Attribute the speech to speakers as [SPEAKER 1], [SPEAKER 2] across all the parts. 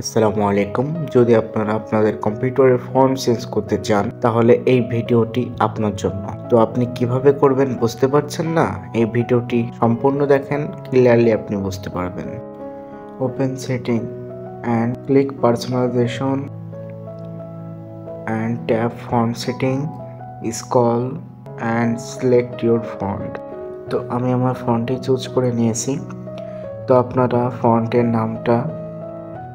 [SPEAKER 1] আসসালামু আলাইকুম। যদি আপনারা আপনাদের কম্পিউটারের ফন্ট চেঞ্জ করতে চান তাহলে এই ভিডিওটি আপনার জন্য। তো আপনি কিভাবে করবেন বুঝতে পারছেন না? এই ভিডিওটি সম্পূর্ণ দেখেন, ক্লিয়ারলি আপনি বুঝতে পারবেন। Open setting and click personalization and tap font setting, scroll and select your font। তো আমি আমার ফন্টটি চুজ করে নিয়েছি। তো আপনারা ফন্টের নামটা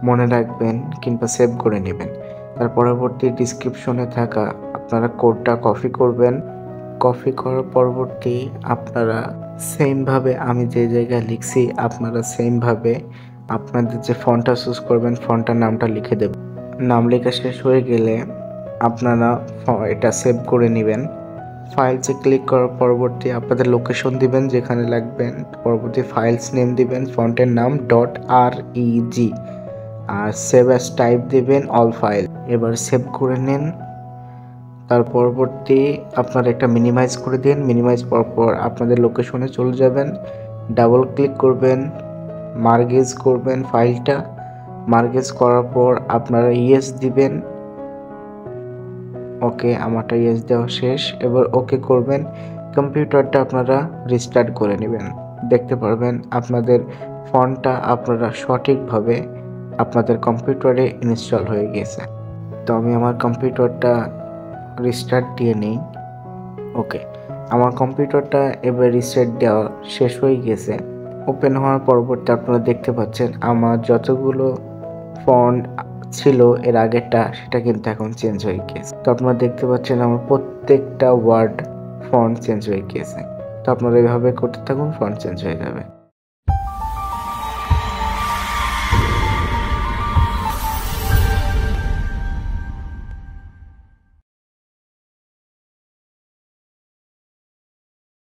[SPEAKER 1] মনে রাখবেন কিংবা সেভ করে নেবেন। তার পরবর্তী ডিসক্রিপশনে থাকা আপনারা কোডটা কপি করবেন। কপি করার পরবর্তী আপনারা সেমভাবে আমি যে জায়গায় লিখছি আপনারা সেমভাবে আপনাদের যে ফন্টটা চুজ করবেন ফন্টটার নামটা লিখে দেবেন। নাম লেখা শেষ হয়ে গেলে আপনারা এটা সেভ করে নেবেন। ফাইলসে ক্লিক করার পরবর্তী আপনাদের লোকেশন দিবেন যেখানে লাগবেন, পরবর্তী ফাইলস নেম দিবেন, ফন্টের নাম .reg আর সেভ অ্যাজ টাইপ দিবেন অল ফাইল। এবার সেভ করে নিন। তার পরবর্তী আপনারা একটা মিনিমাইজ করে দিন। মিনিমাইজ পর আপনাদের লোকেশনে চলে যাবেন, ডাবল ক্লিক করবেন, মার্গেজ করবেন ফাইলটা। মার্গেজ করার পর আপনারা ইয়েস দিবেন। ওকে, আমারটা ইয়েস দেওয়া শেষ। এবার ওকে করবেন। কম্পিউটারটা আপনারা রিস্টার্ট করে নেবেন। দেখতে পারবেন আপনাদের ফন্টটা আপনারা সঠিকভাবে আপনাদের কম্পিউটারে ইনস্টল হয়ে গেছে। তো আমি আমার কম্পিউটারটা রিস্টার্ট দিয়ে নিই। ওকে, আমার কম্পিউটারটা এবার রিস্টার্ট দেওয়া শেষ হয়ে গেছে। ওপেন হওয়ার পরবর্তী আপনারা দেখতে পাচ্ছেন আমার যতগুলো ফন্ট ছিল এর আগেরটা সেটা কিন্তু এখন চেঞ্জ হয়ে গেছে। তো আপনারা দেখতে পাচ্ছেন আমার প্রত্যেকটা ওয়ার্ড ফন্ট চেঞ্জ হয়ে গেছে। তো আপনারা এভাবে করতে থাকুন, ফন্ট চেঞ্জ হয়ে যাবে।